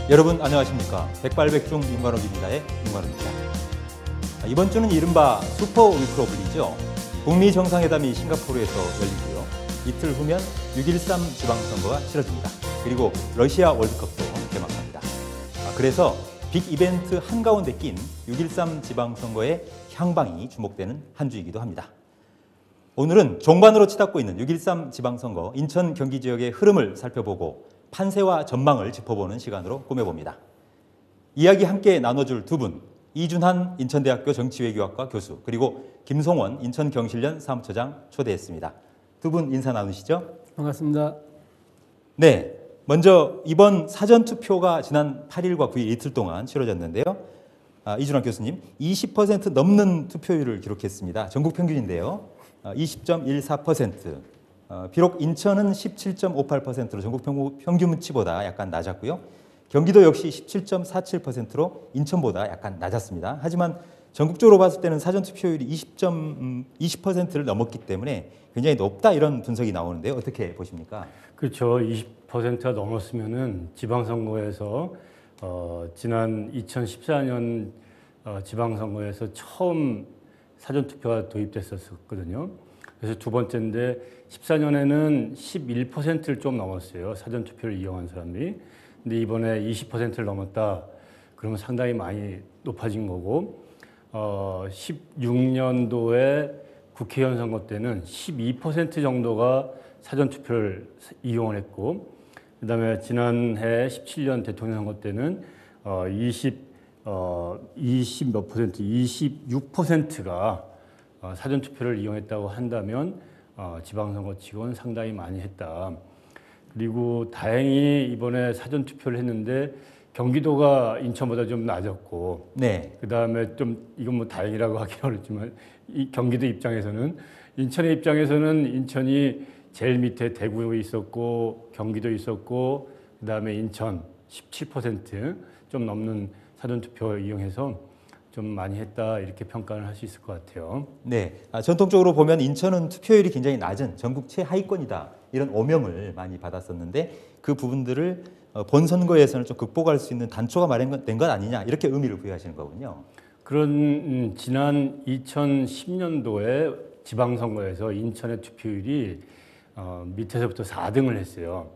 여러분 안녕하십니까? 백발백중 윤관옥입니다의 윤관옥입니다. 이번 주는 이른바 슈퍼 위크로 불리죠. 북미 정상회담이 싱가포르에서 열리고요. 이틀 후면 6.13 지방선거가 치러집니다. 그리고 러시아 월드컵도 개막합니다. 그래서 빅 이벤트 한가운데 낀 6.13 지방선거의 향방이 주목되는 한 주이기도 합니다. 오늘은 종반으로 치닫고 있는 6.13 지방선거 인천 경기 지역의 흐름을 살펴보고 판세와 전망을 짚어보는 시간으로 꾸며봅니다. 이야기 함께 나눠줄 두 분, 이준한 인천대학교 정치외교학과 교수 그리고 김송원 인천경실련 사무처장 초대했습니다. 두 분 인사 나누시죠? 반갑습니다. 네, 먼저 이번 사전투표가 지난 8일과 9일 이틀 동안 치러졌는데요. 이준한 교수님, 20% 넘는 투표율을 기록했습니다. 전국 평균인데요. 20.14%. 비록 인천은 17.58%로 전국 평균치보다 약간 낮았고요. 경기도 역시 17.47%로 인천보다 약간 낮았습니다. 하지만 전국적으로 봤을 때는 사전투표율이 20%를 넘었기 때문에 굉장히 높다 이런 분석이 나오는데요. 어떻게 보십니까? 그렇죠. 20%가 넘었으면은 지방선거에서 지난 2014년 지방선거에서 처음 사전투표가 도입됐었거든요. 그래서 두 번째인데 14년에는 11%를 좀 넘었어요. 사전투표를 이용한 사람이. 근데 이번에 20%를 넘었다. 그러면 상당히 많이 높아진 거고 16년도에 국회의원 선거 때는 12% 정도가 사전투표를 이용을 했고 그다음에 지난해 17년 대통령 선거 때는 26%가 사전투표를 이용했다고 한다면 지방선거치고는 상당히 많이 했다. 그리고 다행히 이번에 사전투표를 했는데 경기도가 인천보다 좀 낮았고 네. 그다음에 좀 이건 뭐 다행이라고 하긴 어렵지만 이 경기도 입장에서는 인천의 입장에서는 인천이 제일 밑에 대구에 있었고 경기도 있었고 그다음에 인천 17% 넘는 사전투표 이용해서 좀 많이 했다 이렇게 평가를 할 수 있을 것 같아요. 네, 전통적으로 보면 인천은 투표율이 굉장히 낮은 전국 최하위권이다 이런 오명을 많이 받았었는데 그 부분들을 본선거에서는 좀 극복할 수 있는 단초가 마련된 것 아니냐 이렇게 의미를 부여하시는 거군요. 그런 지난 2010년도에 지방선거에서 인천의 투표율이 밑에서부터 4등을 했어요.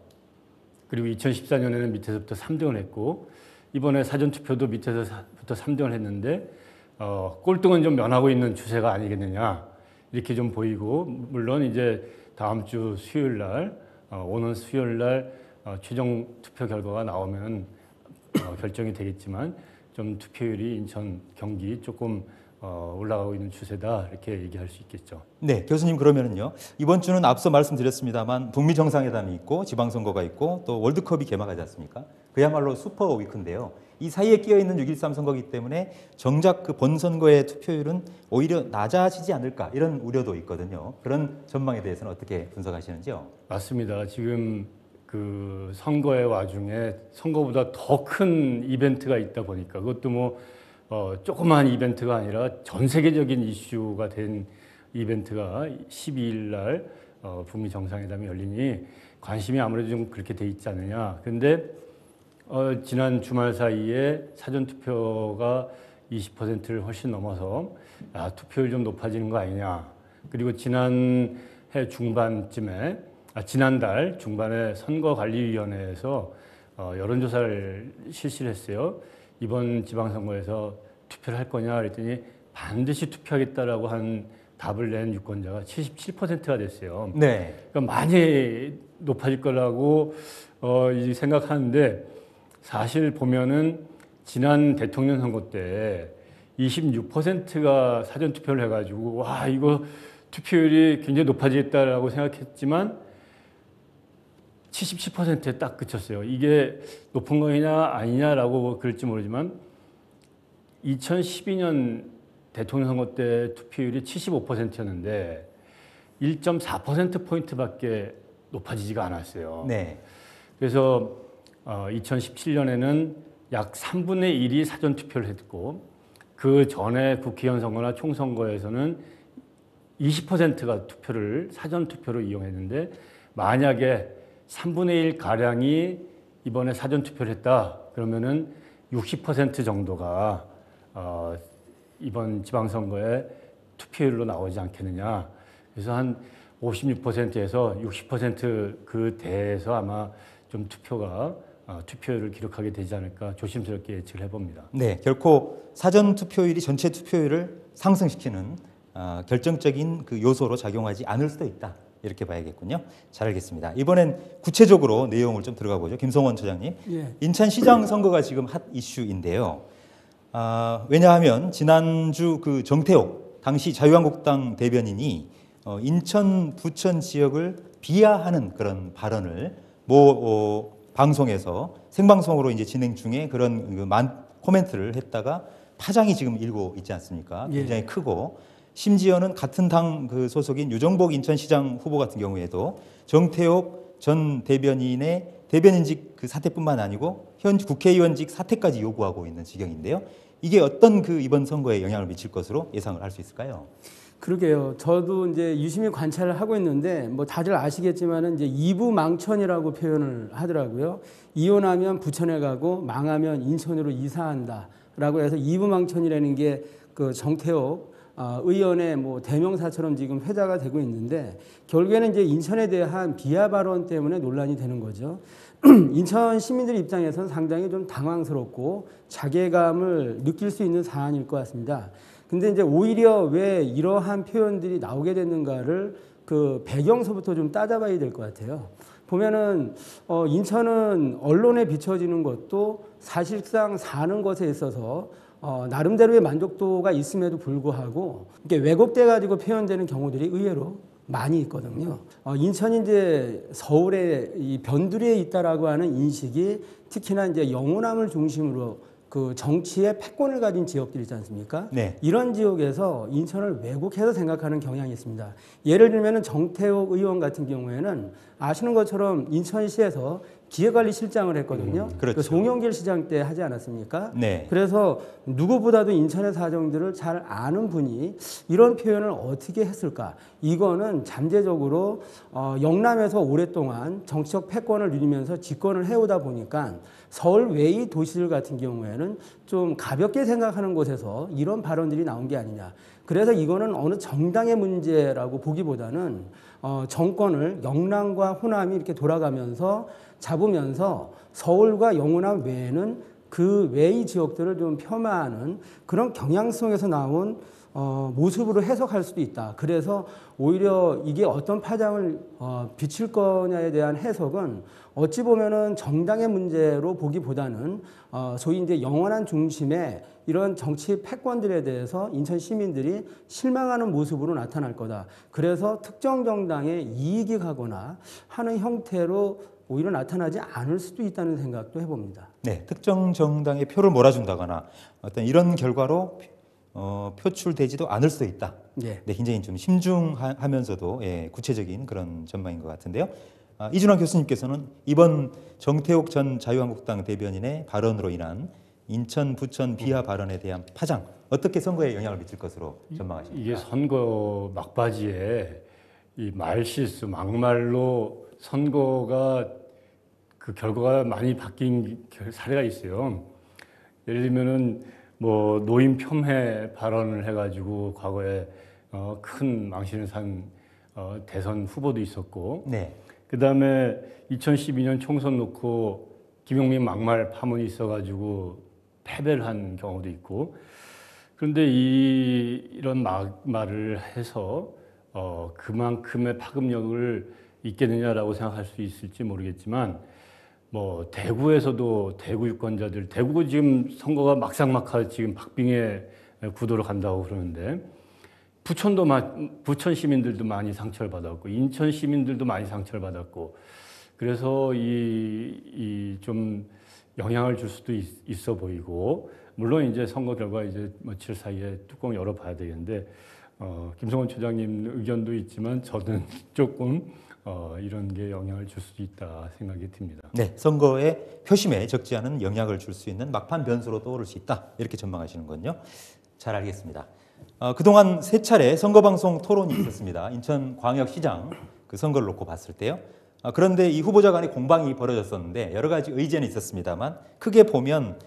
그리고 2014년에는 밑에서부터 3등을 했고 이번에 사전투표도 밑에서부터 3등을 했는데 꼴등은 좀 면하고 있는 추세가 아니겠느냐 이렇게 좀 보이고 물론 이제 다음 주 수요일 날 오는 수요일 날 최종 투표 결과가 나오면 결정이 되겠지만 좀 투표율이 인천, 경기 조금 올라가고 있는 추세다 이렇게 얘기할 수 있겠죠. 네, 교수님 그러면은요. 이번 주는 앞서 말씀드렸습니다만 북미 정상회담이 있고 지방선거가 있고 또 월드컵이 개막하지 않습니까? 그야말로 슈퍼 위크인데요. 이 사이에 끼어 있는 6.13 선거이기 때문에 정작 그 본선거의 투표율은 오히려 낮아지지 않을까 이런 우려도 있거든요. 그런 전망에 대해서는 어떻게 분석하시는지요? 맞습니다. 지금 그 선거의 와중에 선거보다 더 큰 이벤트가 있다 보니까 그것도 뭐 조그만 이벤트가 아니라 전 세계적인 이슈가 된 이벤트가 12일 날 북미 정상회담이 열리니 관심이 아무래도 좀 그렇게 돼 있지 않느냐. 근데 지난 주말 사이에 사전투표가 20%를 훨씬 넘어서 투표율 좀 높아지는 거 아니냐. 그리고 지난해 중반쯤에 지난달 중반에 선거관리위원회에서 여론조사를 실시를 했어요. 이번 지방선거에서 투표를 할 거냐 그랬더니 반드시 투표하겠다라고 한 답을 낸 유권자가 77%가 됐어요. 네. 그러니까 많이 높아질 거라고 생각하는데 사실 보면은 지난 대통령 선거 때 26%가 사전투표를 해가지고 와 이거 투표율이 굉장히 높아지겠다라고 생각했지만 77%에 딱 그쳤어요. 이게 높은 거냐 아니냐라고 그럴지 모르지만 2012년 대통령 선거 때 투표율이 75%였는데 1.4%포인트밖에 높아지지가 않았어요. 네. 그래서 2017년에는 약 3분의 1이 사전투표를 했고 그 전에 국회의원 선거나 총선거에서는 20%가 사전투표로 이용했는데 만약에 3분의 1 가량이 이번에 사전 투표를 했다 그러면은 60% 정도가 이번 지방선거에 투표율로 나오지 않겠느냐. 그래서 한 56%에서 60% 대에서 아마 좀 투표율을 기록하게 되지 않을까 조심스럽게 예측을 해봅니다. 네, 결코 사전 투표율이 전체 투표율을 상승시키는 결정적인 그 요소로 작용하지 않을 수도 있다. 이렇게 봐야겠군요. 잘 알겠습니다. 이번엔 구체적으로 내용을 좀 들어가 보죠. 김성원 처장님. 예. 인천시장 선거가 지금 핫 이슈인데요. 왜냐하면 지난주 그 정태옥 당시 자유한국당 대변인이 인천, 부천 지역을 비하하는 그런 발언을 방송에서 생방송으로 이제 진행 중에 그런 코멘트를 했다가 파장이 지금 일고 있지 않습니까? 굉장히 크고 심지어는 같은 당 그 소속인 유정복 인천시장 후보 같은 경우에도 정태옥 전 대변인의 대변인직 그 사퇴뿐만 아니고 현 국회의원직 사퇴까지 요구하고 있는 지경인데요. 이게 어떤 그 이번 선거에 영향을 미칠 것으로 예상을 할 수 있을까요? 그러게요. 저도 이제 유심히 관찰을 하고 있는데 뭐 다들 아시겠지만은 이제 이부망천이라고 표현을 하더라고요. 이혼하면 부천에 가고 망하면 인천으로 이사한다라고 해서 이부망천이라는 게 그 정태옥 의원의 뭐 대명사처럼 지금 회자가 되고 있는데 결국에는 이제 인천에 대한 비하 발언 때문에 논란이 되는 거죠. 인천 시민들 입장에서는 상당히 좀 당황스럽고 자괴감을 느낄 수 있는 사안일 것 같습니다. 근데 이제 오히려 왜 이러한 표현들이 나오게 됐는가를 그 배경서부터 좀 따져봐야 될 것 같아요. 보면은 인천은 언론에 비춰지는 것도 사실상 사는 것에 있어서 나름대로의 만족도가 있음에도 불구하고 이게 왜곡돼 가지고 표현되는 경우들이 의외로 많이 있거든요. 인천이 이제 서울의 이 변두리에 있다라고 하는 인식이 특히나 이제 영호남을 중심으로 그 정치의 패권을 가진 지역들 있지 않습니까? 네. 이런 지역에서 인천을 왜곡해서 생각하는 경향이 있습니다. 예를 들면 정태옥 의원 같은 경우에는 아시는 것처럼 인천시에서 기획관리실장을 했거든요. 그렇죠. 그 송영길 시장 때 하지 않았습니까? 네. 그래서 누구보다도 인천의 사정들을 잘 아는 분이 이런 표현을 어떻게 했을까? 이거는 잠재적으로 영남에서 오랫동안 정치적 패권을 누리면서 집권을 해오다 보니까 서울 외의 도시들 같은 경우에는 좀 가볍게 생각하는 곳에서 이런 발언들이 나온 게 아니냐. 그래서 이거는 어느 정당의 문제라고 보기보다는 정권을 영남과 호남이 이렇게 돌아가면서 잡으면서 서울과 영호남 외에는 그 외의 지역들을 좀 폄하하는 그런 경향성에서 나온 모습으로 해석할 수도 있다. 그래서 오히려 이게 어떤 파장을 비칠 거냐에 대한 해석은 어찌 보면은 정당의 문제로 보기보다는 소위 이제 영원한 중심의 이런 정치 패권들에 대해서 인천 시민들이 실망하는 모습으로 나타날 거다. 그래서 특정 정당에 이익이 가거나 하는 형태로 오히려 나타나지 않을 수도 있다는 생각도 해봅니다. 네, 특정 정당의 표를 몰아준다거나 어떤 이런 결과로 표출되지도 않을 수도 있다. 예. 네, 굉장히 좀 심중하면서도 구체적인 그런 전망인 것 같은데요. 이준환 교수님께서는 이번 정태옥 전 자유한국당 대변인의 발언으로 인한 인천, 부천 비하 발언에 대한 파장 어떻게 선거에 영향을 미칠 것으로 전망하십니까? 이게 선거 막바지에 이 말실수, 막말로 선거가 그 결과가 많이 바뀐 사례가 있어요. 예를 들면은 뭐 노인 폄훼 발언을 해가지고 과거에 큰 망신을 산 대선 후보도 있었고, 네. 그 다음에 2012년 총선 놓고 김용민 막말 파문이 있어가지고 패배를 한 경우도 있고, 그런데 이런 막말을 해서 그만큼의 파급력을 있겠느냐라고 생각할 수 있을지 모르겠지만, 뭐 대구에서도 대구 유권자들, 대구 지금 선거가 막상막하 지금 박빙의 구도로 간다고 그러는데 부천 시민들도 많이 상처를 받았고 인천 시민들도 많이 상처를 받았고 그래서 이 좀 영향을 줄 수도 있어 보이고 물론 이제 선거 결과 이제 며칠 사이에 뚜껑 열어봐야 되겠는데 김성원 처장님 의견도 있지만 저는 조금 이런 게 영향을 줄 수도 있다 생각이 듭니다. 네, 선거의 표심에 적지 않은 영향을 줄 수 있는 막판 변수로 떠오를 수 있다. 이렇게 전망하시는군요. 잘 알겠습니다. 그동안 3차례 선거방송 토론이 있었습니다. 인천광역시장 그 선거를 놓고 봤을 때요. 그런데 이 후보자 간의 공방이 벌어졌었는데 여러 가지 의견이 있었습니다만 크게 보면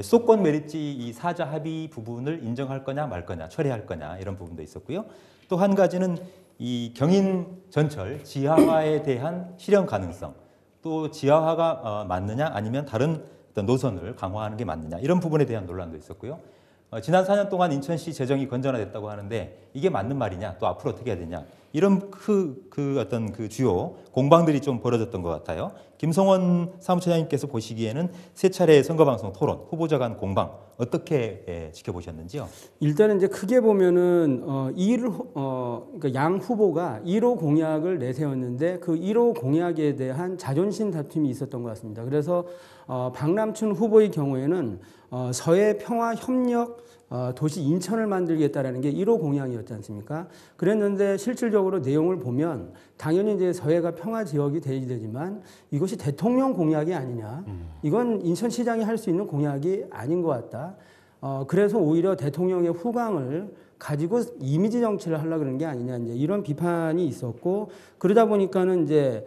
수도권 매립지 이 사자 합의 부분을 인정할 거냐 말 거냐 철회할 거냐 이런 부분도 있었고요. 또 한 가지는 이 경인 전철 지하화에 대한 실현 가능성, 또 지하화가 맞느냐 아니면 다른 어떤 노선을 강화하는 게 맞느냐 이런 부분에 대한 논란도 있었고요. 지난 4년 동안 인천시 재정이 건전화됐다고 하는데 이게 맞는 말이냐, 또 앞으로 어떻게 해야 되냐 이런 어떤 그 주요 공방들이 좀 벌어졌던 것 같아요. 김성원 사무처장님께서 보시기에는 세 차례 선거방송 토론, 후보자 간 공방 어떻게 지켜보셨는지요? 일단은 이제 크게 보면은 그러니까 양 후보가 1호 공약을 내세웠는데 그 1호 공약에 대한 자존심 다툼이 있었던 것 같습니다. 그래서 박남춘 후보의 경우에는 서해 평화 협력 도시 인천을 만들겠다라는 게 1호 공약이었지 않습니까? 그랬는데 실질적으로 내용을 보면 당연히 이제 서해가 평화 지역이 돼야 되지만 이것이 대통령 공약이 아니냐. 이건 인천시장이 할 수 있는 공약이 아닌 것 같다. 그래서 오히려 대통령의 후광을 가지고 이미지 정치를 하려고 그러는 게 아니냐. 이제 이런 비판이 있었고 그러다 보니까는 이제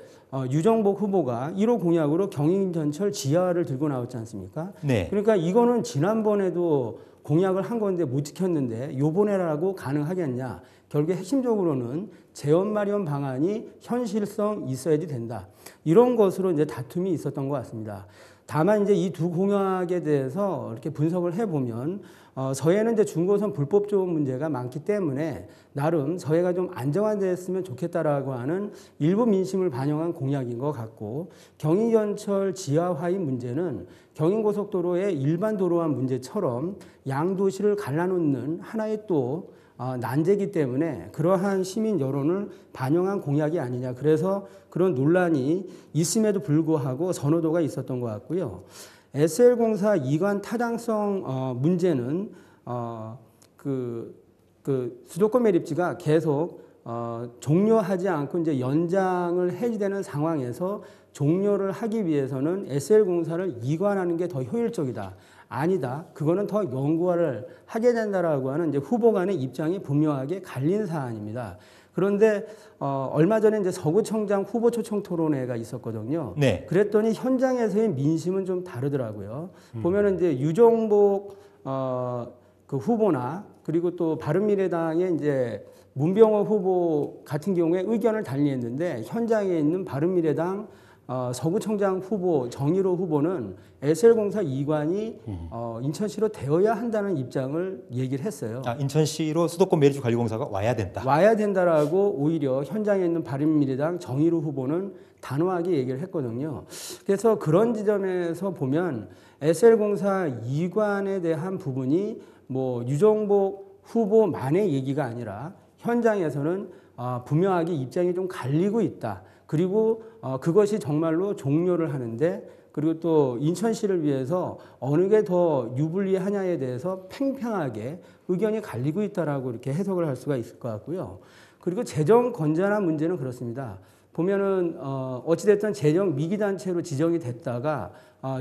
유정복 후보가 1호 공약으로 경인전철 지하를 들고 나왔지 않습니까? 네. 그러니까 이거는 지난번에도 공약을 한 건데 못 지켰는데 요번에라고 가능하겠냐. 결국에 핵심적으로는 재원 마련 방안이 현실성 있어야지 된다. 이런 것으로 이제 다툼이 있었던 것 같습니다. 다만 이제 이 두 공약에 대해서 이렇게 분석을 해보면 서해는 이제 중고선 불법 조업 문제가 많기 때문에 나름 서해가 좀 안정화됐으면 좋겠다라고 하는 일부 민심을 반영한 공약인 것 같고 경인전철 지하화의 문제는 경인고속도로의 일반 도로화 문제처럼 양도시를 갈라놓는 하나의 또 난제이기 때문에 그러한 시민 여론을 반영한 공약이 아니냐. 그래서 그런 논란이 있음에도 불구하고 선호도가 있었던 것 같고요. SL공사 이관 타당성 문제는 수도권 매립지가 계속 종료하지 않고 이제 연장을 해야 되는 상황에서 종료를 하기 위해서는 SL공사를 이관하는 게 더 효율적이다. 아니다. 그거는 더 연구를 하게 된다라고 하는 이제 후보 간의 입장이 분명하게 갈린 사안입니다. 그런데 얼마 전에 이제 서구청장 후보 초청 토론회가 있었거든요. 네. 그랬더니 현장에서의 민심은 좀 다르더라고요. 보면은 이제 유정복 그 후보나 그리고 또 바른미래당의 이제 문병호 후보 같은 경우에 의견을 달리했는데 현장에 있는 바른미래당 서구청장 후보 정의로 후보는 SL공사 이관이 인천시로 되어야 한다는 입장을 얘기를 했어요. 인천시로 수도권 매립지 관리공사가 와야 된다. 와야 된다라고 오히려 현장에 있는 바른미래당 정의로 후보는 단호하게 얘기를 했거든요. 그래서 그런 지점에서 보면 SL공사 이관에 대한 부분이 뭐 유정복 후보만의 얘기가 아니라 현장에서는 분명하게 입장이 좀 갈리고 있다. 그리고 그것이 정말로 종료를 하는데 그리고 또 인천시를 위해서 어느 게 더 유불리하냐에 대해서 팽팽하게 의견이 갈리고 있다라고 이렇게 해석을 할 수가 있을 것 같고요. 그리고 재정 건전한 문제는 그렇습니다. 보면은 어찌됐든 재정 미기단체로 지정이 됐다가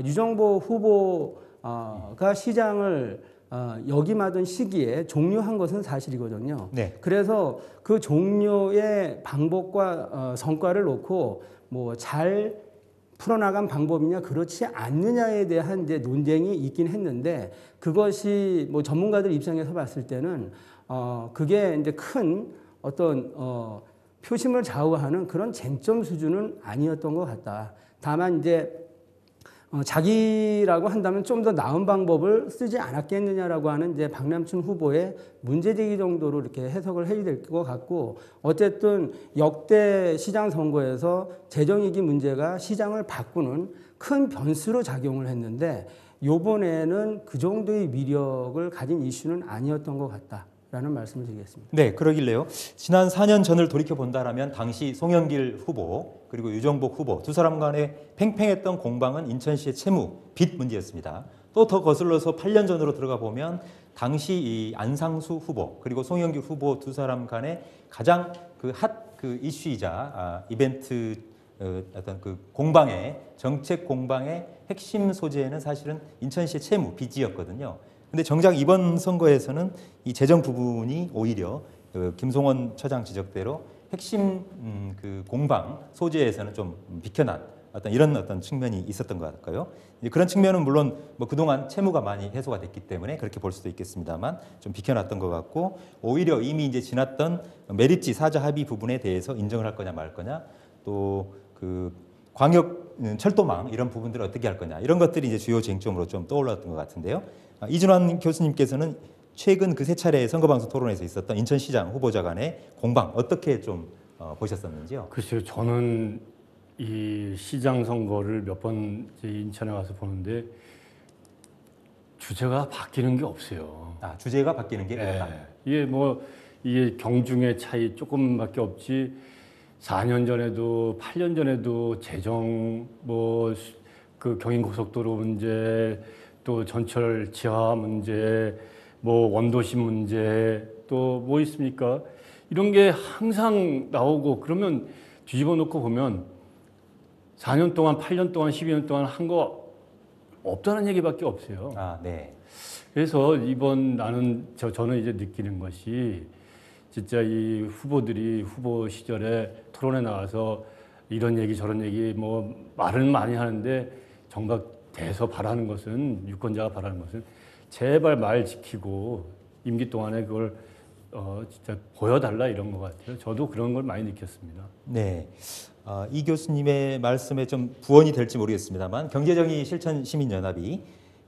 유정보 후보가 시장을 역임하던 시기에 종료한 것은 사실이거든요. 네. 그래서 그 종료의 방법과 성과를 놓고 뭐 잘 풀어나간 방법이냐 그렇지 않느냐에 대한 이제 논쟁이 있긴 했는데 그것이 뭐 전문가들 입장에서 봤을 때는 그게 이제 큰 어떤 표심을 좌우하는 그런 쟁점 수준은 아니었던 것 같다. 다만 이제 자기라고 한다면 좀 더 나은 방법을 쓰지 않았겠느냐라고 하는 이제 박남춘 후보의 문제제기 정도로 이렇게 해석을 해야 될 것 같고 어쨌든 역대 시장 선거에서 재정위기 문제가 시장을 바꾸는 큰 변수로 작용을 했는데 이번에는 그 정도의 위력을 가진 이슈는 아니었던 것 같다. 라는 말씀을 드리겠습니다. 네, 그러길래요. 지난 4년 전을 돌이켜 본다라면 당시 송영길 후보 그리고 유정복 후보 두 사람 간의 팽팽했던 공방은 인천시의 채무, 빚 문제였습니다. 또 더 거슬러서 8년 전으로 들어가 보면 당시 이 안상수 후보 그리고 송영길 후보 두 사람 간의 가장 그 이슈이자 이벤트 어떤 그 공방의 정책 공방의 핵심 소재는 사실은 인천시의 채무, 빚이었거든요. 근데 정작 이번 선거에서는 이 재정 부분이 오히려 김성원 처장 지적대로 핵심 그 공방 소재에서는 좀 비켜난 이런 측면이 있었던 것 같고요. 이제 그런 측면은 물론 뭐 그동안 채무가 많이 해소가 됐기 때문에 그렇게 볼 수도 있겠습니다만 좀 비켜났던 것 같고, 오히려 이미 이제 지났던 메리츠 사자 합의 부분에 대해서 인정을 할 거냐 말 거냐, 또 그 광역 철도망 이런 부분들을 어떻게 할 거냐, 이런 것들이 이제 주요 쟁점으로 좀 떠올랐던 것 같은데요. 이준환 교수님께서는 최근 그 세 차례 선거방송 토론에서 있었던 인천시장 후보자 간의 공방 어떻게 좀 보셨었는지요? 글쎄요, 저는 이 시장 선거를 몇 번 인천에 가서 보는데 주제가 바뀌는 게 없어요. 아, 주제가 바뀌는 게 없다. 이게 경중의 차이 조금밖에 없지. 4년 전에도 8년 전에도 재정 그 경인고속도로 문제, 또 전철 지하 문제, 원도심 문제, 또 뭐 있습니까? 이런 게 항상 나오고, 그러면 뒤집어 놓고 보면 4년 동안, 8년 동안, 12년 동안 한 거 없다는 얘기밖에 없어요. 아, 네. 그래서 저는 이제 느끼는 것이, 진짜 이 후보들이 후보 시절에 토론에 나와서 이런 얘기 저런 얘기 말은 많이 하는데, 정작 대서 바라는 것은, 유권자가 바라는 것은 제발 말 지키고 임기 동안에 그걸 진짜 보여달라, 이런 것 같아요. 저도 그런 걸 많이 느꼈습니다. 네. 이 교수님의 말씀에 좀 부언이 될지 모르겠습니다만, 경제정의 실천시민연합이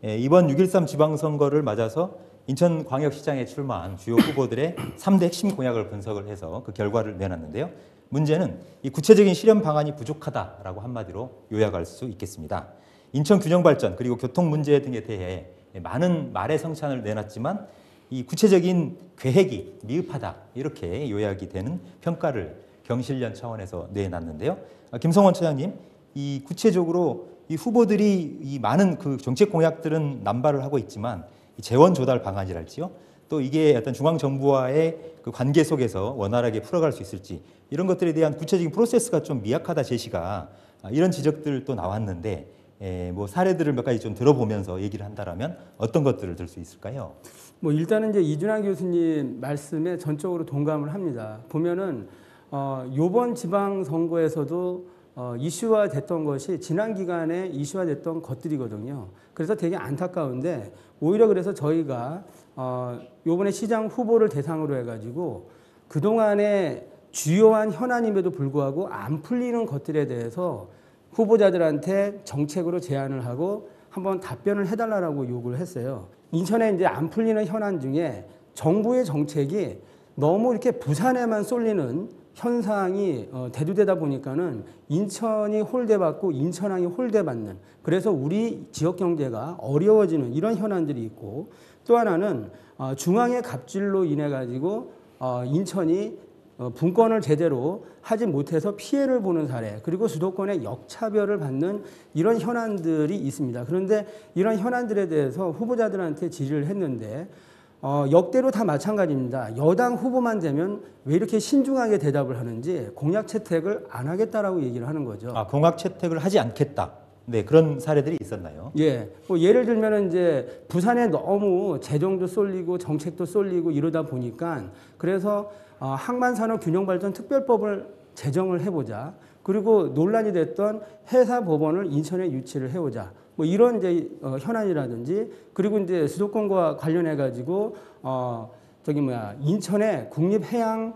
이번 6.13 지방선거를 맞아서 인천광역시장에 출마한 주요 후보들의 3대 핵심 공약을 분석을 해서 그 결과를 내놨는데요. 문제는 이 구체적인 실현 방안이 부족하다라고 한마디로 요약할 수 있겠습니다. 인천 균형 발전 그리고 교통 문제 등에 대해 많은 말의 성찬을 내놨지만 이 구체적인 계획이 미흡하다, 이렇게 요약이 되는 평가를 경실련 차원에서 내놨는데요. 김성원 차장님, 이 구체적으로 이 후보들이 이 많은 그 정책 공약들은 남발을 하고 있지만 이 재원 조달 방안이랄지요, 또 이게 어떤 중앙 정부와의 그 관계 속에서 원활하게 풀어갈 수 있을지, 이런 것들에 대한 구체적인 프로세스가 좀 미약하다 제시가, 이런 지적들도 나왔는데, 사례들을 몇 가지 좀 들어보면서 얘기를 한다라면 어떤 것들을 들 수 있을까요? 일단은 이제 이준환 교수님 말씀에 전적으로 동감을 합니다. 보면은 요번 지방 선거에서도 이슈화 됐던 것이 지난 기간에 이슈화 됐던 것들이거든요. 그래서 되게 안타까운데, 오히려 그래서 저희가 요번에 시장 후보를 대상으로 해가지고 그동안의 주요한 현안임에도 불구하고 안 풀리는 것들에 대해서 후보자들한테 정책으로 제안을 하고 한번 답변을 해달라고 요구를 했어요. 인천에 이제 안 풀리는 현안 중에 정부의 정책이 너무 이렇게 부산에만 쏠리는 현상이 대두되다 보니까는 인천이 홀대받고 인천항이 홀대받는, 그래서 우리 지역 경제가 어려워지는 이런 현안들이 있고, 또 하나는 중앙의 갑질로 인해 가지고 인천이 분권을 제대로 하지 못해서 피해를 보는 사례, 그리고 수도권의 역차별을 받는 이런 현안들이 있습니다. 그런데 이런 현안들에 대해서 후보자들한테 질의를 했는데 역대로 다 마찬가지입니다. 여당 후보만 되면 왜 이렇게 신중하게 대답을 하는지 공약 채택을 안 하겠다라고 얘기를 하는 거죠. 공약 채택을 하지 않겠다. 네, 그런 사례들이 있었나요? 예. 예를 들면 이제 부산에 너무 재정도 쏠리고 정책도 쏠리고 이러다 보니까, 그래서 항만산업균형발전특별법을 제정을 해보자. 그리고 논란이 됐던 해사법원을 인천에 유치를 해오자. 이런 이제 현안이라든지, 그리고 이제 수도권과 관련해 가지고 인천에 국립해양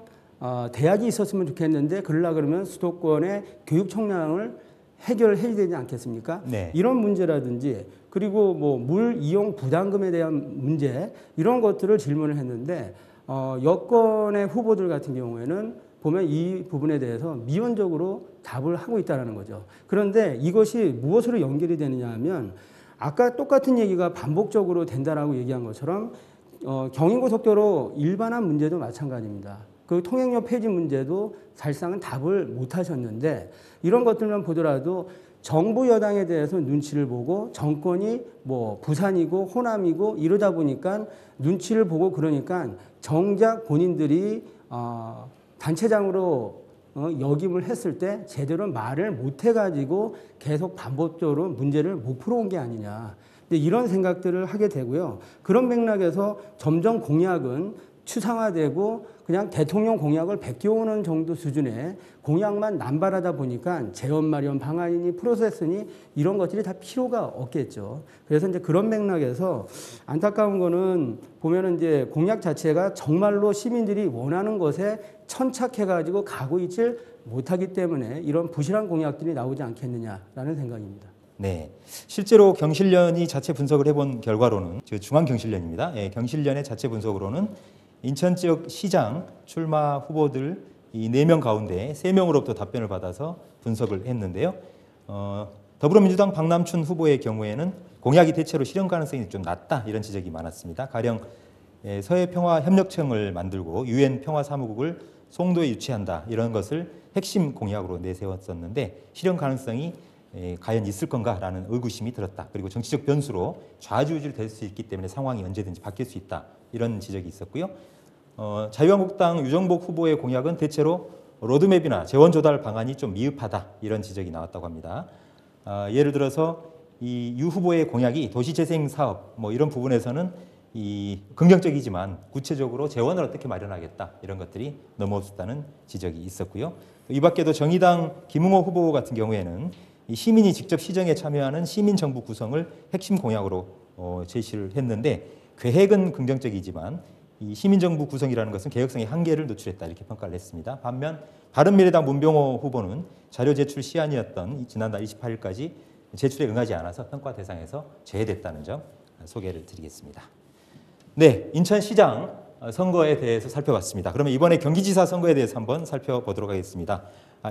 대학이 있었으면 좋겠는데, 그러면 수도권의 교육 청량을 해결해야 되지 않겠습니까? 네. 이런 문제라든지, 그리고 물 이용 부담금에 대한 문제, 이런 것들을 질문을 했는데 여권의 후보들 같은 경우에는 보면 이 부분에 대해서 미온적으로 답을 하고 있다는 거죠. 그런데 이것이 무엇으로 연결이 되느냐 하면, 아까 똑같은 얘기가 반복적으로 된다라고 얘기한 것처럼 경인고속도로 일반화 문제도 마찬가지입니다. 그 통행료 폐지 문제도 사실상은 답을 못 하셨는데, 이런 것들만 보더라도 정부 여당에 대해서 눈치를 보고, 정권이 부산이고 호남이고 이러다 보니까 눈치를 보고, 그러니까 정작 본인들이 단체장으로 역임을 했을 때 제대로 말을 못 해가지고 계속 반복적으로 문제를 못 풀어온 게 아니냐, 이런 생각들을 하게 되고요. 그런 맥락에서 점점 공약은 추상화되고 그냥 대통령 공약을 베껴오는 정도 수준의 공약만 남발하다 보니까 재원 마련 방안이니 프로세스니 이런 것들이 다 필요가 없겠죠. 그래서 이제 그런 맥락에서 안타까운 거는 보면은 이제 공약 자체가 정말로 시민들이 원하는 것에 천착해가지고 가고 있질 못하기 때문에 이런 부실한 공약들이 나오지 않겠느냐라는 생각입니다. 네, 실제로 경실련이 자체 분석을 해본 결과로는 중앙경실련입니다. 예, 경실련의 자체 분석으로는 인천 지역 시장 출마 후보들 이 4명 가운데 3명으로부터 답변을 받아서 분석을 했는데요. 더불어민주당 박남춘 후보의 경우에는 공약이 대체로 실현 가능성이 좀 낮다 이런 지적이 많았습니다. 가령 서해평화협력청을 만들고 유엔 평화사무국을 송도에 유치한다 이런 것을 핵심 공약으로 내세웠었는데 실현 가능성이 과연 있을 건가라는 의구심이 들었다. 그리고 정치적 변수로 좌지우지 될 수 있기 때문에 상황이 언제든지 바뀔 수 있다. 이런 지적이 있었고요. 자유한국당 유정복 후보의 공약은 대체로 로드맵이나 재원 조달 방안이 좀 미흡하다. 이런 지적이 나왔다고 합니다. 예를 들어서 이 유 후보의 공약이 도시재생 사업 뭐 이런 부분에서는 이 긍정적이지만 구체적으로 재원을 어떻게 마련하겠다 이런 것들이 너무 없었다는 지적이 있었고요. 이 밖에도 정의당 김웅호 후보 같은 경우에는 이 시민이 직접 시정에 참여하는 시민정부 구성을 핵심 공약으로 제시를 했는데 계획은 긍정적이지만 이 시민정부 구성이라는 것은 개혁성의 한계를 노출했다 이렇게 평가를 했습니다. 반면 바른미래당 문병호 후보는 자료 제출 시한이었던 지난달 28일까지 제출에 응하지 않아서 평가 대상에서 제외됐다는 점 소개를 드리겠습니다. 네, 인천시장 선거에 대해서 살펴봤습니다. 그러면 이번에 경기지사 선거에 대해서 한번 살펴보도록 하겠습니다.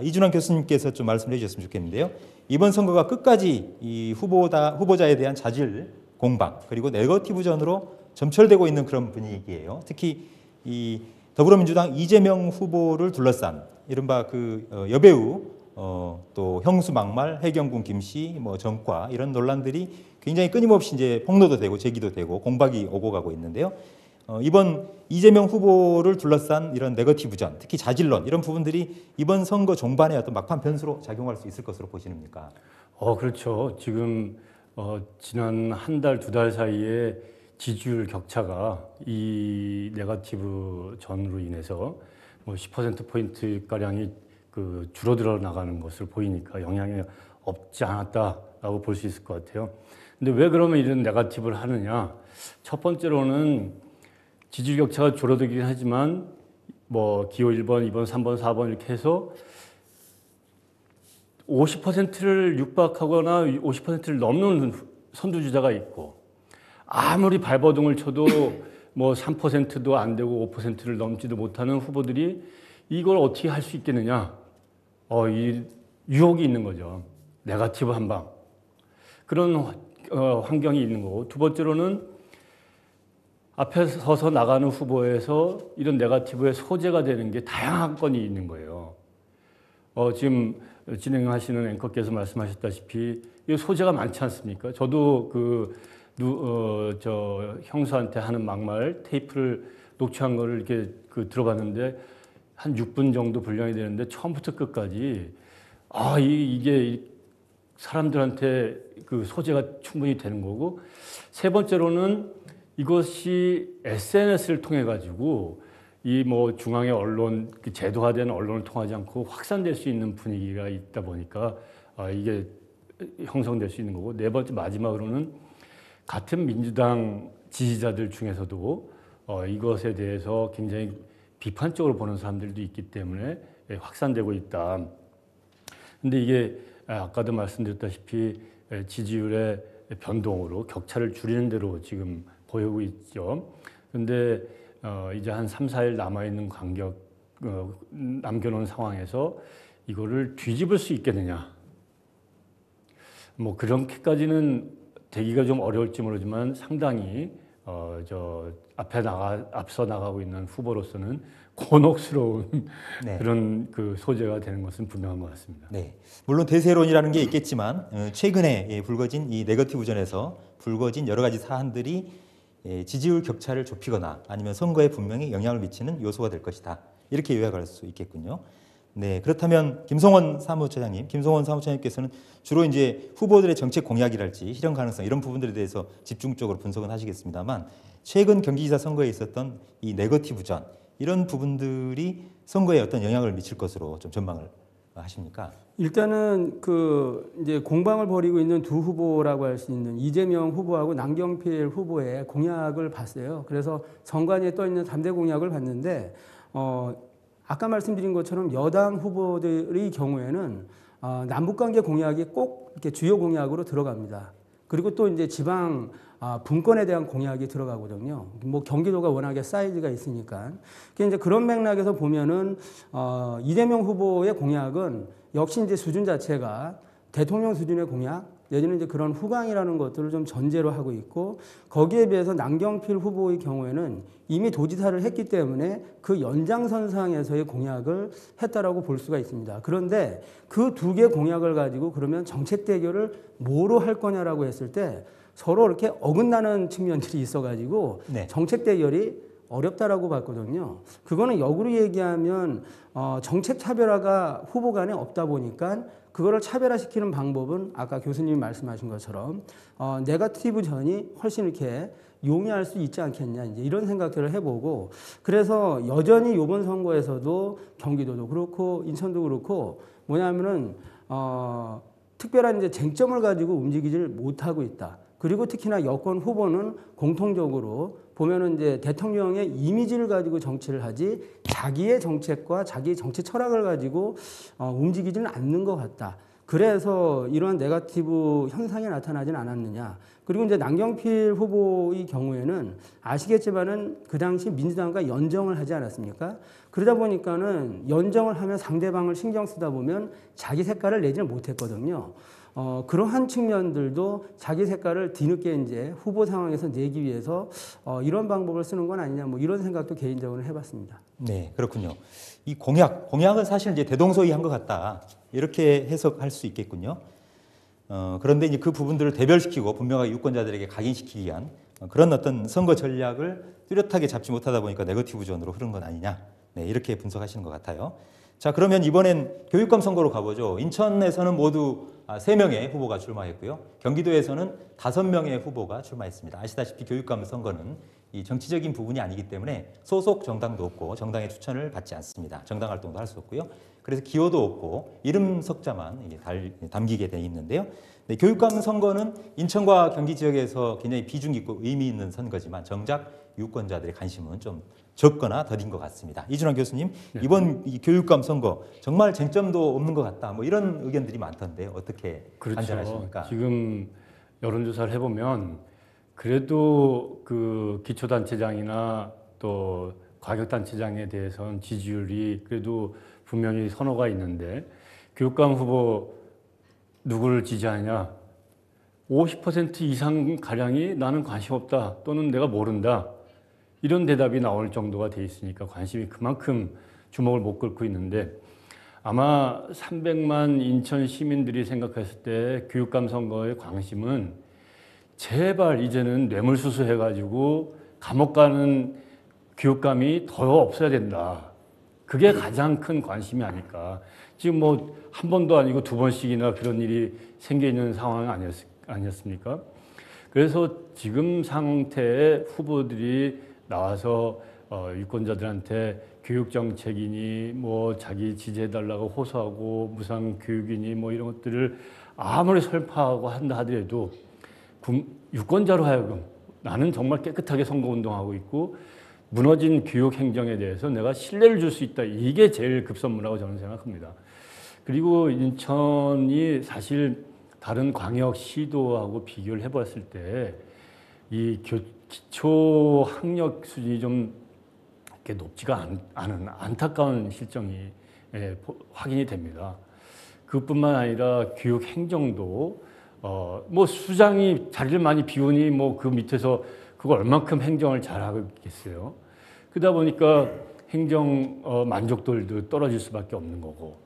이준환 교수님께서 좀 말씀해 주셨으면 좋겠는데요. 이번 선거가 끝까지 이 후보자에 대한 자질 공방 그리고 네거티브전으로 점철되고 있는 그런 분위기예요. 특히 이 더불어민주당 이재명 후보를 둘러싼 이른바 그 여배우 또 형수 막말, 해경군 김씨, 뭐 전과 이런 논란들이 굉장히 끊임없이 이제 폭로도 되고 제기도 되고 공박이 오고 가고 있는데요. 이번 이재명 후보를 둘러싼 이런 네거티브전, 특히 자질론 이런 부분들이 이번 선거 종반의 어떤 막판 변수로 작용할 수 있을 것으로 보시는입니까? 그렇죠. 지금 지난 한 달, 2달 사이에 지지율 격차가 이 네거티브 전으로 인해서 뭐 10% 가량이 그 줄어들어 나가는 것을 보이니까 영향이 없지 않았다라고 볼 수 있을 것 같아요. 근데 왜 그러면 이런 네거티브를 하느냐? 첫 번째로는 지지율 격차가 줄어들긴 하지만 뭐 기호 1번, 2번, 3번, 4번 이렇게 해서 50%를 육박하거나 50%를 넘는 선두주자가 있고 아무리 발버둥을 쳐도 뭐 3%도 안 되고 5%를 넘지도 못하는 후보들이 이걸 어떻게 할 수 있겠느냐? 이 유혹이 있는 거죠. 네거티브 한 방. 그런 환경이 있는 거고 두 번째로는 앞에 서서 나가는 후보에서 이런 네거티브의 소재가 되는 게 다양한 건이 있는 거예요. 지금 진행하시는 앵커께서 말씀하셨다시피 이 소재가 많지 않습니까? 저도 저 형수한테 하는 막말 테이프를 녹취한 거를 이렇게 들어봤는데 한 6분 정도 분량이 되는데 처음부터 끝까지 이게 사람들한테 그 소재가 충분히 되는 거고 세 번째로는 이것이 SNS를 통해 가지고 이 뭐 중앙의 언론 제도화된 언론을 통하지 않고 확산될 수 있는 분위기가 있다 보니까 이게 형성될 수 있는 거고 네 번째 마지막으로는 같은 민주당 지지자들 중에서도 이것에 대해서 굉장히 비판적으로 보는 사람들도 있기 때문에 확산되고 있다. 근데 이게 아까도 말씀드렸다시피 지지율의 변동으로 격차를 줄이는 대로 지금 보이고 있죠. 그런데 이제 한 3, 4일 남아있는 남겨놓은 상황에서 이거를 뒤집을 수 있겠느냐. 뭐 그렇게까지는 되기가 좀 어려울지 모르지만 상당히 앞서 나가고 있는 후보로서는 곤혹스러운 네. 그런 그 소재가 되는 것은 분명한 것 같습니다. 네, 물론 대세론이라는 게 있겠지만 최근에 불거진 이 네거티브전에서 불거진 여러 가지 사안들이 지지율 격차를 좁히거나 아니면 선거에 분명히 영향을 미치는 요소가 될 것이다. 이렇게 요약할 수 있겠군요. 네, 그렇다면 김성원 사무처장님께서는 주로 이제 후보들의 정책 공약이랄지 실현 가능성 이런 부분들에 대해서 집중적으로 분석은 하시겠습니다만 최근 경기지사 선거에 있었던 이 네거티브전 이런 부분들이 선거에 어떤 영향을 미칠 것으로 좀 전망을 하십니까? 일단은 그 이제 공방을 벌이고 있는 두 후보라고 할 수 있는 이재명 후보하고 남경필 후보의 공약을 봤어요. 그래서 정관위에 떠 있는 3대 공약을 봤는데 아까 말씀드린 것처럼 여당 후보들의 경우에는 남북관계 공약이 꼭 이렇게 주요 공약으로 들어갑니다. 그리고 또 이제 지방 분권에 대한 공약이 들어가거든요. 뭐 경기도가 워낙에 사이즈가 있으니까. 이제 그런 맥락에서 보면은 이재명 후보의 공약은 역시 이제 수준 자체가 대통령 수준의 공약 내지는 이제 그런 후광이라는 것들을 좀 전제로 하고 있고 거기에 비해서 남경필 후보의 경우에는 이미 도지사를 했기 때문에 그 연장선상에서의 공약을 했다라고 볼 수가 있습니다. 그런데 그 두 개 공약을 가지고 그러면 정책 대결을 뭐로 할 거냐라고 했을 때 서로 이렇게 어긋나는 측면들이 있어가지고 네. 정책 대결이 어렵다라고 봤거든요. 그거는 역으로 얘기하면 정책 차별화가 후보 간에 없다 보니까 그거를 차별화시키는 방법은 아까 교수님이 말씀하신 것처럼 네거티브 전이 훨씬 이렇게 용이할 수 있지 않겠냐 이제 이런 생각들을 해보고 그래서 여전히 이번 선거에서도 경기도도 그렇고 인천도 그렇고 뭐냐면은 특별한 이제 쟁점을 가지고 움직이질 못하고 있다. 그리고 특히나 여권 후보는 공통적으로 보면은 이제 대통령의 이미지를 가지고 정치를 하지 자기의 정책과 자기의 정치 철학을 가지고 움직이지는 않는 것 같다. 그래서 이러한 네거티브 현상이 나타나진 않았느냐. 그리고 이제 남경필 후보의 경우에는 아시겠지만은 그 당시 민주당과 연정을 하지 않았습니까? 그러다 보니까는 연정을 하면 상대방을 신경 쓰다 보면 자기 색깔을 내지는 못했거든요. 그러한 측면들도 자기 색깔을 뒤늦게 이제 후보 상황에서 내기 위해서 이런 방법을 쓰는 건 아니냐 뭐 이런 생각도 개인적으로 해봤습니다. 네, 그렇군요. 이 공약은 사실 이제 대동소이한 것 같다 이렇게 해석할 수 있겠군요. 그런데 이제 그 부분들을 대별시키고 분명하게 유권자들에게 각인시키기 위한 그런 어떤 선거 전략을 뚜렷하게 잡지 못하다 보니까 네거티브 존으로 흐른 건 아니냐. 네, 이렇게 분석하시는 것 같아요. 자, 그러면 이번엔 교육감 선거로 가보죠. 인천에서는 모두 3명의 후보가 출마했고요. 경기도에서는 5명의 후보가 출마했습니다. 아시다시피 교육감 선거는 이 정치적인 부분이 아니기 때문에 소속 정당도 없고 정당의 추천을 받지 않습니다. 정당 활동도 할 수 없고요. 그래서 기호도 없고 이름 석자만 담기게 돼 있는데요. 네, 교육감 선거는 인천과 경기 지역에서 굉장히 비중 있고 의미 있는 선거지만 정작 유권자들의 관심은 좀 적거나 더딘 것 같습니다. 이준환 교수님, 네. 이번 이 교육감 선거 정말 쟁점도 없는 것 같다. 뭐 이런 의견들이 많던데 어떻게 그렇죠. 판단하십니까? 지금 여론조사를 해보면 그래도 그 기초단체장이나 또 과격단체장에 대해서는 지지율이 그래도 분명히 선호가 있는데 교육감 후보 누구를 지지하냐? 50% 이상 가량이 나는 관심 없다 또는 내가 모른다. 이런 대답이 나올 정도가 돼 있으니까 관심이 그만큼 주목을 못 끌고 있는데 아마 300만 인천 시민들이 생각했을 때 교육감 선거의 관심은 제발 이제는 뇌물수수 해가지고 감옥 가는 교육감이 더 없어야 된다. 그게 가장 큰 관심이 아닐까. 지금 뭐 한 번도 아니고 2번씩이나 그런 일이 생겨 있는 상황 아니었습니까? 그래서 지금 상태의 후보들이 나와서 유권자들한테 교육정책이니 뭐 자기 지지해달라고 호소하고 무상교육이니 뭐 이런 것들을 아무리 설파하고 한다 하더라도 유권자로 하여금 나는 정말 깨끗하게 선거운동하고 있고 무너진 교육행정에 대해서 내가 신뢰를 줄 수 있다. 이게 제일 급선무라고 저는 생각합니다. 그리고 인천이 사실 다른 광역시도하고 비교를 해봤을 때 이 기초 학력 수준이 좀 이렇게 높지가 않은 안타까운 실정이 확인이 됩니다. 그뿐만 아니라 교육 행정도 뭐 수장이 자리를 많이 비우니 뭐 그 밑에서 그걸 얼만큼 행정을 잘하고 있겠어요. 그러다 보니까 행정 만족도도 떨어질 수밖에 없는 거고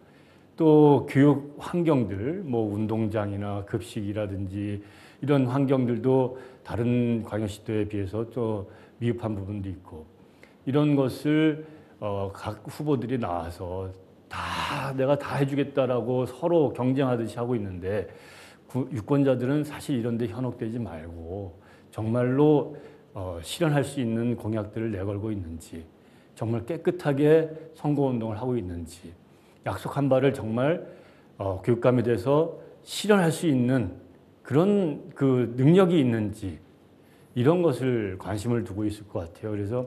또 교육 환경들 뭐 운동장이나 급식이라든지 이런 환경들도 다른 광역시도에 비해서 또 미흡한 부분도 있고 이런 것을 각 후보들이 나와서 내가 다 해주겠다라고 서로 경쟁하듯이 하고 있는데 유권자들은 사실 이런 데 현혹되지 말고 정말로 실현할 수 있는 공약들을 내걸고 있는지, 정말 깨끗하게 선거운동을 하고 있는지, 약속한 바를 정말 교육감에 대해서 실현할 수 있는 그런 그 능력이 있는지, 이런 것을 관심을 두고 있을 것 같아요. 그래서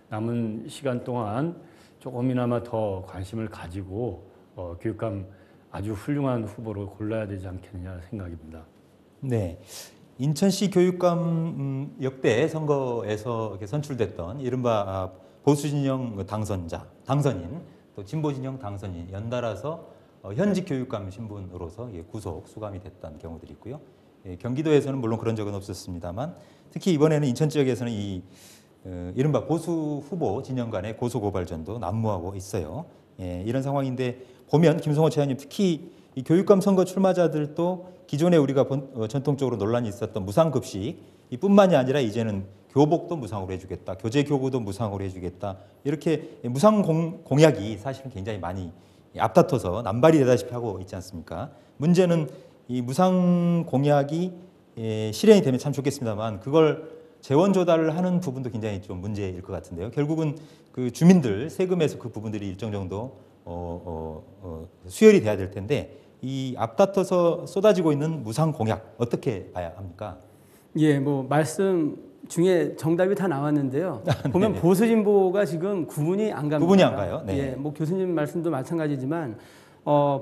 남은 시간 동안 조금이나마 더 관심을 가지고 교육감 아주 훌륭한 후보를 골라야 되지 않겠느냐 생각입니다. 네, 인천시 교육감 역대 선거에서 이렇게 선출됐던 이른바 보수 진영 당선인, 또 진보 진영 당선인 연달아서 현직 교육감 신분으로서 구속 수감이 됐던 경우들이 있고요. 경기도에서는 물론 그런 적은 없었습니다만 특히 이번에는 인천 지역에서는 이른바 보수 후보 진영 간의 고소 고발전도 난무하고 있어요. 이런 상황인데 보면 김성호 최장님 특히 이 교육감 선거 출마자들도 기존에 우리가 전통적으로 논란이 있었던 무상급식 이뿐만이 아니라 이제는 교복도 무상으로 해주겠다, 교재 교구도 무상으로 해주겠다, 이렇게 무상 공약이 사실은 굉장히 많이 앞다퉈서 남발이 되다시피 하고 있지 않습니까? 문제는 이 무상 공약이 실현이 되면 참 좋겠습니다만 그걸 재원 조달을 하는 부분도 굉장히 좀 문제일 것 같은데요. 결국은 그 주민들 세금에서 그 부분들이 일정 정도 수혈이 돼야 될 텐데 이 앞다퉈서 쏟아지고 있는 무상 공약 어떻게 봐야 합니까? 예, 뭐 말씀 중에 정답이 다 나왔는데요. 보면 보수 진보가 지금 구분이 안 갑니다. 구분이 안 가요? 네. 예, 뭐 교수님 말씀도 마찬가지지만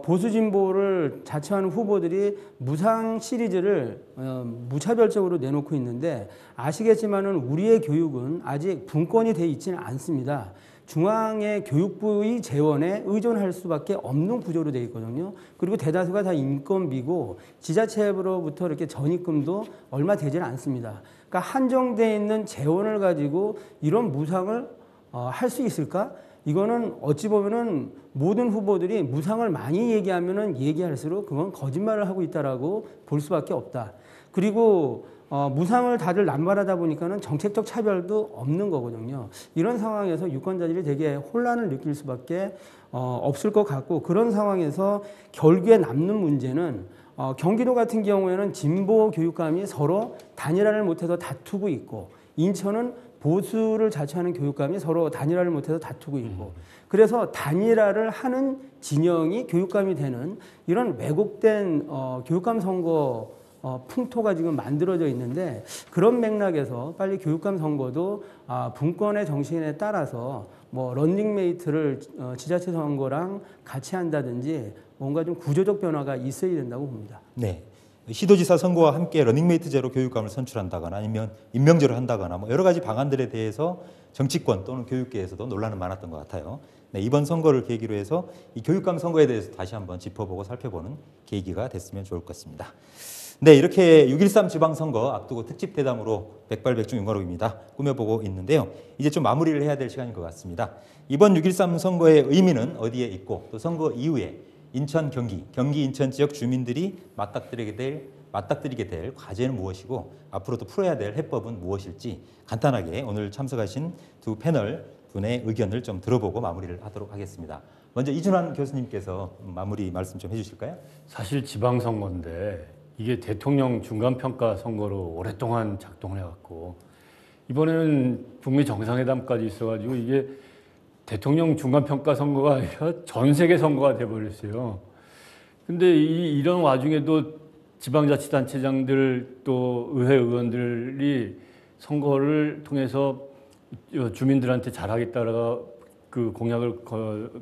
보수 진보를 자처하는 후보들이 무상 시리즈를 무차별적으로 내놓고 있는데 아시겠지만은 우리의 교육은 아직 분권이 돼 있지는 않습니다. 중앙의 교육부의 재원에 의존할 수밖에 없는 구조로 되어 있거든요. 그리고 대다수가 다 인건비고 지자체로부터 이렇게 전입금도 얼마 되지는 않습니다. 그러니까 한정되어 있는 재원을 가지고 이런 무상을 할 수 있을까? 이거는 어찌 보면은 모든 후보들이 무상을 많이 얘기하면은 얘기할수록 그건 거짓말을 하고 있다라고 볼 수밖에 없다. 그리고 무상을 다들 남발하다 보니까는 정책적 차별도 없는 거거든요. 이런 상황에서 유권자들이 되게 혼란을 느낄 수밖에 없을 것 같고 그런 상황에서 결국에 남는 문제는 경기도 같은 경우에는 진보 교육감이 서로 단일화를 못해서 다투고 있고 인천은 보수를 자처하는 교육감이 서로 단일화를 못해서 다투고 있고 그래서 단일화를 하는 진영이 교육감이 되는 이런 왜곡된 교육감 선거 풍토가 지금 만들어져 있는데 그런 맥락에서 빨리 교육감 선거도 분권의 정신에 따라서 뭐 런닝메이트를 지자체 선거랑 같이 한다든지 뭔가 좀 구조적 변화가 있어야 된다고 봅니다. 네. 시도지사 선거와 함께 러닝메이트제로 교육감을 선출한다거나 아니면 임명제로 한다거나 뭐 여러 가지 방안들에 대해서 정치권 또는 교육계에서도 논란은 많았던 것 같아요. 네, 이번 선거를 계기로 해서 이 교육감 선거에 대해서 다시 한번 짚어보고 살펴보는 계기가 됐으면 좋을 것 같습니다. 네, 이렇게 6.13 지방선거 앞두고 특집 대담으로 백발백중 윤관옥입니다. 꾸며보고 있는데요. 이제 좀 마무리를 해야 될 시간인 것 같습니다. 이번 6.13 선거의 의미는 어디에 있고 또 선거 이후에 인천, 경기 인천 지역 주민들이 맞닥뜨리게 될 과제는 무엇이고 앞으로도 풀어야 될 해법은 무엇일지 간단하게 오늘 참석하신 두 패널 분의 의견을 좀 들어보고 마무리를 하도록 하겠습니다. 먼저 이준환 교수님께서 마무리 말씀 좀 해주실까요? 사실 지방선거인데 이게 대통령 중간평가 선거로 오랫동안 작동을 해왔고 이번에는 북미 정상회담까지 있어가지고 이게 대통령 중간평가 선거가 아니라 전 세계 선거가 돼버렸어요. 근데 이런 와중에도 지방자치단체장들 또 의회 의원들이 선거를 통해서 주민들한테 잘하겠다라고 그 공약을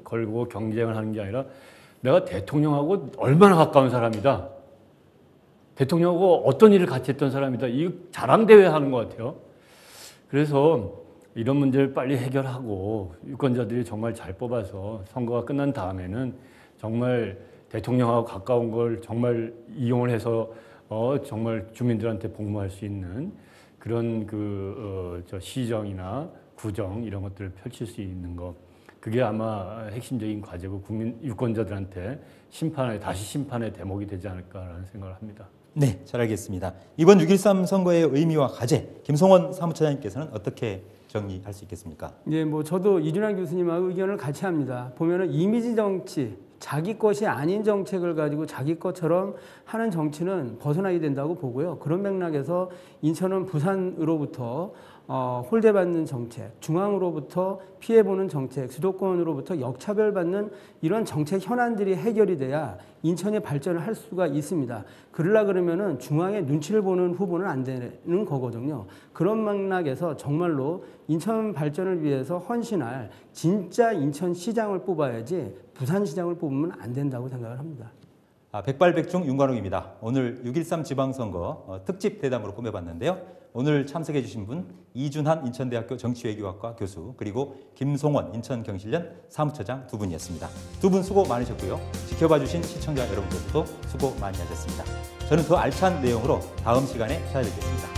걸고 경쟁을 하는 게 아니라 내가 대통령하고 얼마나 가까운 사람이다. 대통령하고 어떤 일을 같이 했던 사람이다. 이 자랑대회 하는 것 같아요. 그래서 이런 문제를 빨리 해결하고 유권자들이 정말 잘 뽑아서 선거가 끝난 다음에는 정말 대통령하고 가까운 걸 정말 이용을 해서 정말 주민들한테 복무할 수 있는 그런 시정이나 구정 이런 것들을 펼칠 수 있는 것. 그게 아마 핵심적인 과제고 유권자들한테 다시 심판의 대목이 되지 않을까라는 생각을 합니다. 네, 잘 알겠습니다. 이번 6.13 선거의 의미와 과제, 김성원 사무처장님께서는 어떻게 정리할 수 있겠습니까? 예, 뭐 저도 이준환 교수님하고 의견을 같이 합니다. 보면은 이미지 정치, 자기 것이 아닌 정책을 가지고 자기 것처럼 하는 정치는 벗어나야 된다고 보고요. 그런 맥락에서 인천은 부산으로부터 홀대받는 정책, 중앙으로부터 피해보는 정책, 수도권으로부터 역차별받는 이런 정책 현안들이 해결이 돼야 인천이 발전을 할 수가 있습니다. 그러면은 중앙의 눈치를 보는 후보는 안 되는 거거든요. 그런 맥락에서 정말로 인천 발전을 위해서 헌신할 진짜 인천시장을 뽑아야지 부산시장을 뽑으면 안 된다고 생각을 합니다. 백발백중 윤관옥입니다. 오늘 6.13 지방선거 특집 대담으로 꾸며봤는데요. 오늘 참석해 주신 분 이준환 인천대학교 정치외교학과 교수 그리고 김송원 인천경실련 사무처장 두 분이었습니다. 두 분 수고 많으셨고요. 지켜봐 주신 시청자 여러분들도 수고 많이 하셨습니다. 저는 더 알찬 내용으로 다음 시간에 찾아뵙겠습니다.